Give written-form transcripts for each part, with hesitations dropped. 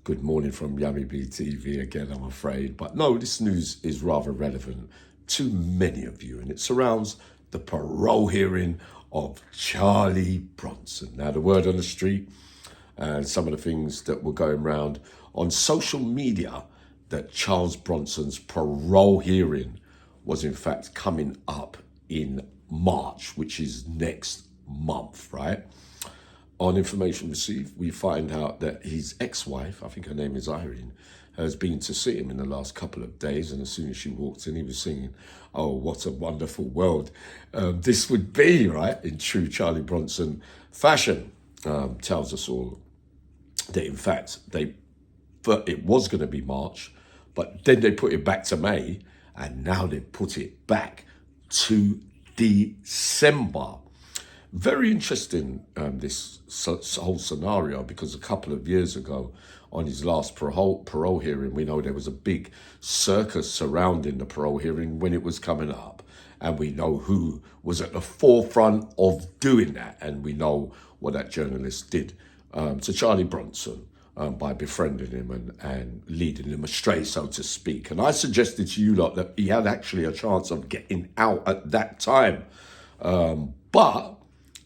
Good morning from Yummy BTV again, I'm afraid. But no, this news is rather relevant to many of you, and it surrounds the parole hearing of Charlie Bronson. Now, the word on the street and some of the things that were going around on social media that Charles Bronson's parole hearing was in fact coming up in March, which is next month, right? On information received, we find out that his ex-wife, I think her name is Irene, has been to see him in the last couple of days. And as soon as she walked in, he was singing, "Oh, what a wonderful world this would be," right? In true Charlie Bronson fashion. Tells us all that, in fact, it was going to be March, but then they put it back to May, and now they put it back to December. Very interesting, this whole scenario, because a couple of years ago on his last parole hearing, we know there was a big circus surrounding the parole hearing when it was coming up. And we know who was at the forefront of doing that. And we know what that journalist did to Charlie Bronson by befriending him and leading him astray, so to speak. And I suggested to you lot that he had actually a chance of getting out at that time. But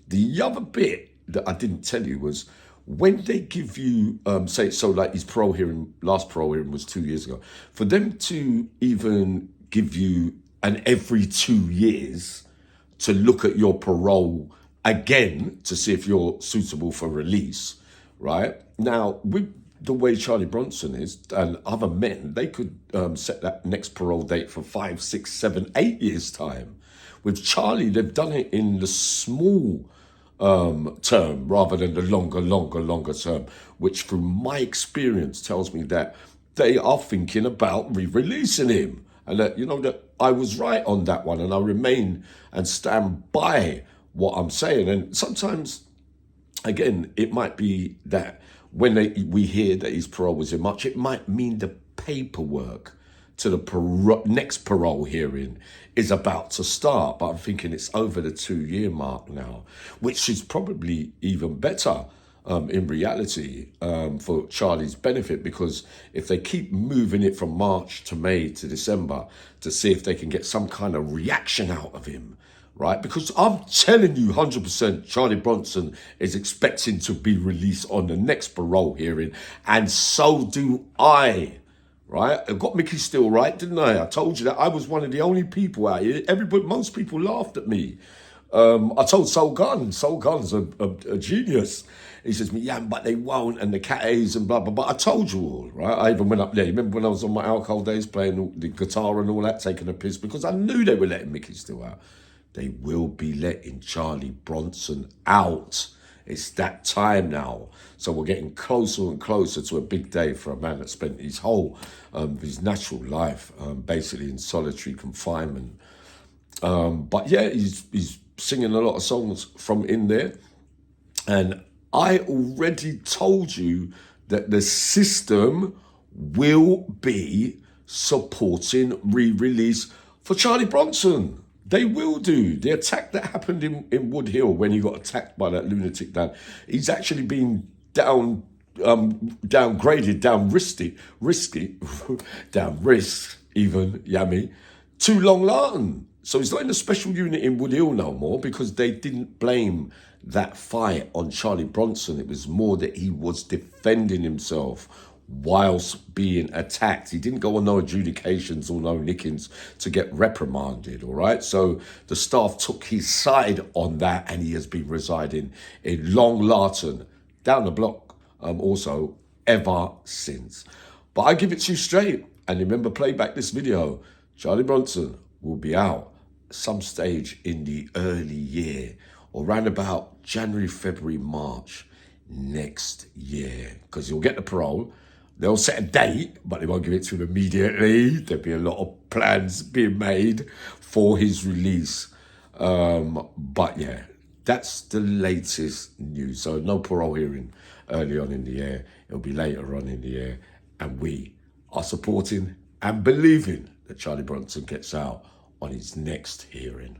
the other bit that I didn't tell you was when they give you, like his last parole hearing was 2 years ago, for them to even give you an every 2 years to look at your parole again to see if you're suitable for release, right? Now, with the way Charlie Bronson is and other men, they could set that next parole date for 5, 6, 7, 8 years' time. With Charlie, they've done it in the small term rather than the longer term, which through my experience tells me that they are thinking about re-releasing him. And that, that I was right on that one, and I remain and stand by what I'm saying. And sometimes, again, it might be that when we hear that his parole was in March, it might mean the paperwork to the next parole hearing is about to start. But I'm thinking it's over the 2-year mark now, which is probably even better in reality for Charlie's benefit, because if they keep moving it from March to May to December to see if they can get some kind of reaction out of him, right? Because I'm telling you 100% Charlie Bronson is expecting to be released on the next parole hearing, and so do I. Right, I got Mickey still right, didn't I? I told you that I was one of the only people out here. Most people laughed at me. I told Soul Guns a genius. He says to me, "Yeah, but they won't, and the Cat A's and blah, blah, blah." I told you all, right? I even went up there. Remember when I was on my alcohol days playing the guitar and all that, taking a piss, because I knew they were letting Mickey still out. They will be letting Charlie Bronson out. It's that time now. So we're getting closer and closer to a big day for a man that spent his whole, his natural life, basically in solitary confinement. But yeah, he's singing a lot of songs from in there. And I already told you that the system will be supporting re-release for Charlie Bronson. They will do. The attack that happened in Wood Hill when he got attacked by that lunatic Dan, he's actually been downgraded, down risk even, Yummy, to Long Lartin. So he's not in the special unit in Wood Hill no more, because they didn't blame that fight on Charlie Bronson. It was more that he was defending himself whilst being attacked. He didn't go on no adjudications or no nickings to get reprimanded, all right? So the staff took his side on that, and he has been residing in Long Lartin, down the block, also, ever since. But I give it to you straight, and remember, play back this video. Charlie Bronson will be out some stage in the early year, or around about January, February, March next year, because you'll get the parole. They'll set a date, but they won't give it to him immediately. There'll be a lot of plans being made for his release. But yeah, that's the latest news. So no parole hearing early on in the year. It'll be later on in the year. And we are supporting and believing that Charlie Bronson gets out on his next hearing.